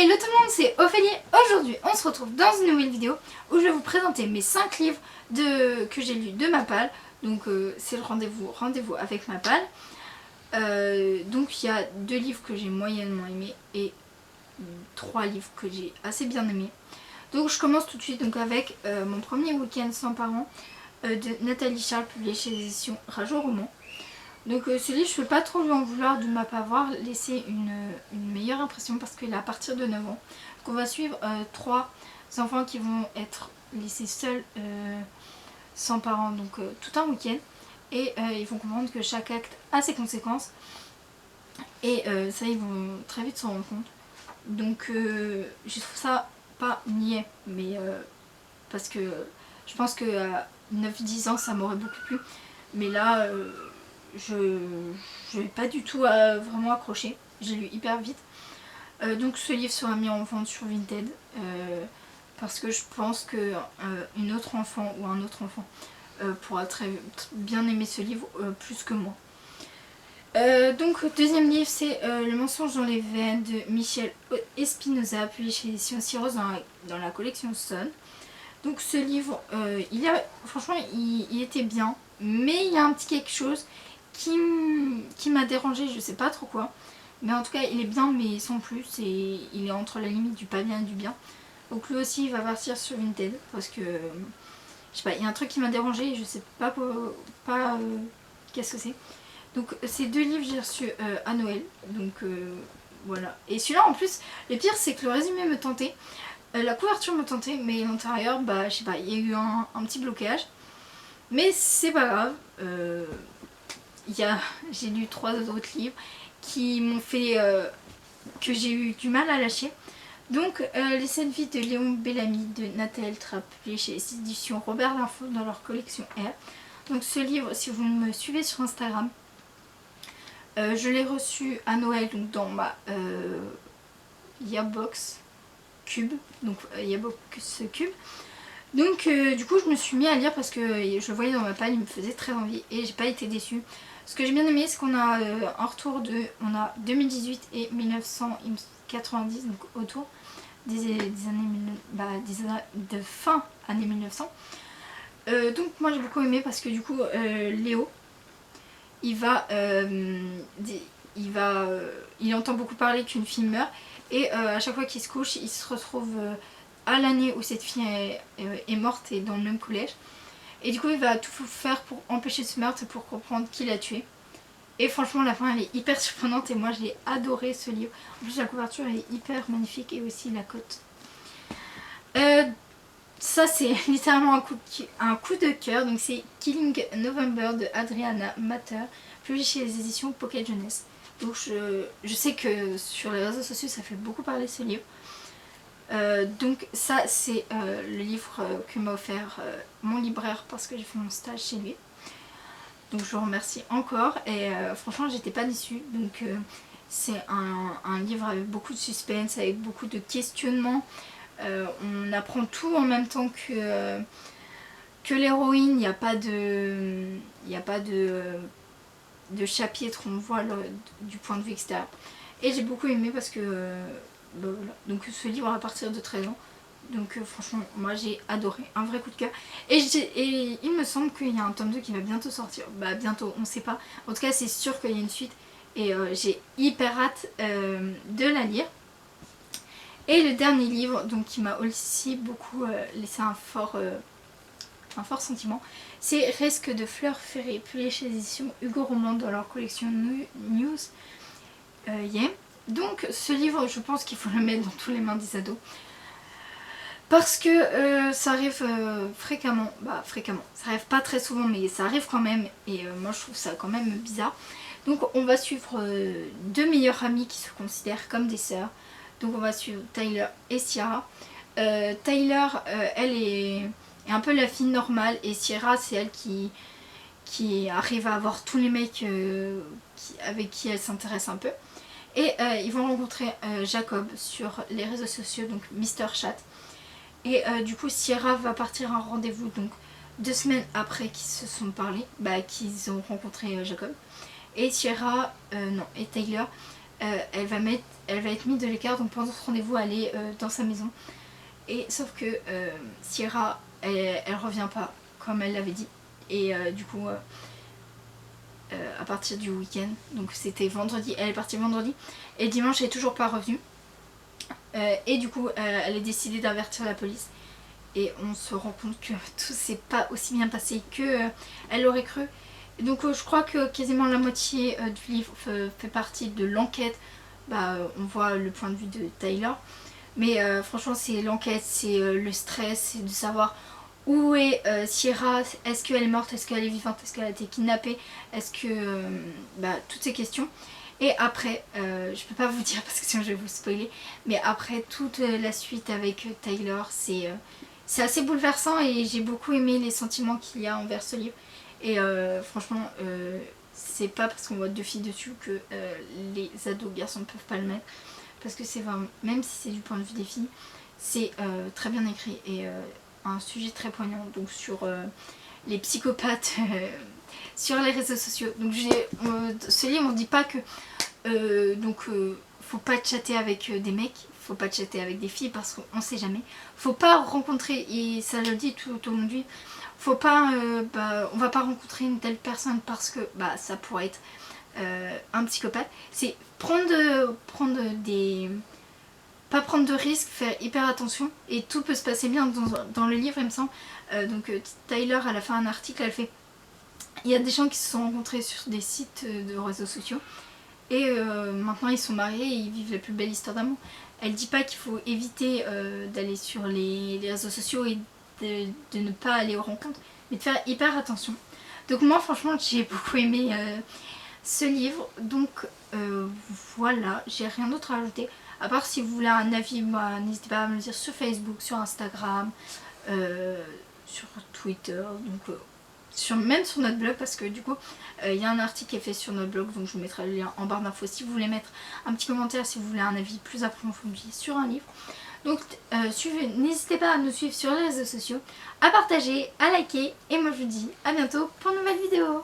Hello tout le monde, c'est Ophélie. Aujourd'hui on se retrouve dans une nouvelle vidéo où je vais vous présenter mes 5 livres que j'ai lus de Mappal. Donc c'est le rendez-vous avec Mappal. Donc il y a 2 livres que j'ai moyennement aimés et 3 livres que j'ai assez bien aimés. Donc je commence tout de suite donc, avec mon premier week-end sans parents de Nathalie Charles, publié chez les éditions Rajo Roman. Donc ce livre, je ne peux pas trop lui en vouloir de ne pas avoir laissé une meilleure impression parce qu'il est à partir de 9 ans. Donc on va suivre 3 enfants qui vont être laissés seuls sans parents donc tout un week-end. Et ils vont comprendre que chaque acte a ses conséquences. Et ça, ils vont très vite s'en rendre compte. Donc je trouve ça pas niais, mais parce que je pense que à 9-10 ans ça m'aurait beaucoup plu. Mais là... je n'ai pas du tout vraiment accroché, j'ai lu hyper vite. Donc ce livre sera mis en vente sur Vinted parce que je pense que une autre enfant ou un autre enfant pourra très bien aimer ce livre plus que moi. Donc deuxième livre, c'est Le mensonge dans les veines de Michel Espinoza, publié chez l'édition Syros dans la collection Son. Donc ce livre, franchement il était bien, mais il y a un petit quelque chose qui m'a dérangé, je sais pas trop quoi. Mais en tout cas il est bien mais sans plus, et il est entre la limite du pas bien et du bien. Donc lui aussi il va partir sur Vinted parce que je sais pas, il y a un truc qui m'a dérangé et je sais pas, qu'est-ce que c'est. Donc ces 2 livres j'ai reçus à Noël, donc voilà. Et celui-là en plus, le pire c'est que le résumé me tentait, la couverture me tentait, mais l'intérieur, bah je sais pas, il y a eu un petit blocage. Mais c'est pas grave. J'ai lu 3 autres livres qui m'ont fait que j'ai eu du mal à lâcher. Donc Les 7 vies de Léon Bellamy de Nathalie Trapp, publié chez les éditions Robert Laffont dans leur collection R. Donc ce livre, si vous me suivez sur Instagram, je l'ai reçu à Noël donc dans ma Yearbox Cube, donc Yearbox Cube. Donc du coup je me suis mis à lire parce que je le voyais dans ma palle, il me faisait très envie et j'ai pas été déçue. Ce que j'ai bien aimé, c'est qu'on a un retour on a 2018 et 1990, donc autour des années de fin années 1900. Donc moi j'ai beaucoup aimé parce que du coup Léo il entend beaucoup parler qu'une fille meurt et à chaque fois qu'il se couche il se retrouve à l'année où cette fille est morte et dans le même collège. Et du coup il va tout faire pour empêcher ce meurtre et pour comprendre qui l'a tué. Et franchement la fin elle est hyper surprenante et moi j'ai adoré ce livre. En plus la couverture elle est hyper magnifique et aussi la cote. Ça c'est littéralement un coup de cœur. Donc c'est Killing November de Adriana Matter, publié chez les éditions Pocket Jeunesse. Donc je sais que sur les réseaux sociaux ça fait beaucoup parler ce livre. Donc ça c'est le livre que m'a offert mon libraire parce que j'ai fait mon stage chez lui. Donc je vous remercie encore et franchement j'étais pas déçue. Donc c'est un livre avec beaucoup de suspense, avec beaucoup de questionnements. On apprend tout en même temps que l'héroïne. Il n'y a pas de chapitre, on voit du point de vue extérieur. Et j'ai beaucoup aimé parce que voilà. Donc ce livre à partir de 13 ans. Donc franchement moi j'ai adoré, un vrai coup de cœur. Et il me semble qu'il y a un tome 2 qui va bientôt sortir. Bah bientôt, on sait pas. En tout cas c'est sûr qu'il y a une suite. Et j'ai hyper hâte de la lire. Et le dernier livre donc, qui m'a aussi beaucoup laissé un fort sentiment, c'est Resque de Fleurs Ferrées, publié chez les éditions Hugo Roman dans leur collection News. Yeah. Donc ce livre je pense qu'il faut le mettre dans tous les mains des ados. Parce que ça arrive fréquemment, ça arrive pas très souvent mais ça arrive quand même et moi je trouve ça quand même bizarre. Donc on va suivre 2 meilleures amies qui se considèrent comme des sœurs. Donc on va suivre Tyler et Sierra. Tyler elle est un peu la fille normale et Sierra c'est elle qui arrive à avoir tous les mecs avec qui elle s'intéresse un peu. Et ils vont rencontrer Jacob sur les réseaux sociaux, donc Mister Chat. Et du coup Sierra va partir à un rendez-vous donc 2 semaines après qu'ils se sont parlé, qu'ils ont rencontré Jacob. Et Sierra, et Tyler elle va être mise de l'écart, donc pendant ce rendez-vous elle est dans sa maison. Et sauf que Sierra elle revient pas comme elle l'avait dit. Et du coup à partir du week-end, donc c'était vendredi, elle est partie vendredi et dimanche elle est toujours pas revenue. Et du coup elle a décidé d'avertir la police. Et on se rend compte que tout s'est pas aussi bien passé que elle aurait cru. Et donc je crois que quasiment la moitié du livre fait partie de l'enquête. On voit le point de vue de Tyler. Mais franchement c'est l'enquête, c'est le stress, c'est de savoir où est Sierra, est-ce qu'elle est morte, est-ce qu'elle est vivante, est-ce qu'elle a été kidnappée, est-ce que... toutes ces questions. Et après, je peux pas vous dire parce que sinon je vais vous spoiler, mais après toute la suite avec Tyler, c'est assez bouleversant et j'ai beaucoup aimé les sentiments qu'il y a envers ce livre. Et franchement, c'est pas parce qu'on voit 2 filles dessus que les ados garçons ne peuvent pas le mettre. Parce que c'est vraiment, même si c'est du point de vue des filles, c'est très bien écrit et un sujet très poignant. Donc sur les psychopathes sur les réseaux sociaux. Donc ce livre, on ne dit pas que faut pas chatter avec des mecs, faut pas chatter avec des filles parce qu'on sait jamais. Faut pas rencontrer, et ça le dit tout au long du livre, faut pas, on va pas rencontrer une telle personne parce que ça pourrait être un psychopathe. C'est prendre des... pas prendre de risques, faire hyper attention et tout peut se passer bien dans le livre il me semble. Tyler elle a fait un article, elle fait il y a des gens qui se sont rencontrés sur des sites de réseaux sociaux et maintenant ils sont mariés et ils vivent la plus belle histoire d'amour. Elle dit pas qu'il faut éviter d'aller sur les réseaux sociaux et de ne pas aller aux rencontres, mais de faire hyper attention. Donc moi franchement j'ai beaucoup aimé ce livre, donc voilà, j'ai rien d'autre à ajouter. À part si vous voulez un avis, n'hésitez pas à me le dire sur Facebook, sur Instagram, sur Twitter, donc même sur notre blog parce que du coup il y a un article qui est fait sur notre blog, donc je vous mettrai le lien en barre d'infos si vous voulez mettre un petit commentaire, si vous voulez un avis plus approfondi sur un livre. Donc n'hésitez pas à nous suivre sur les réseaux sociaux, à partager, à liker et moi je vous dis à bientôt pour une nouvelle vidéo.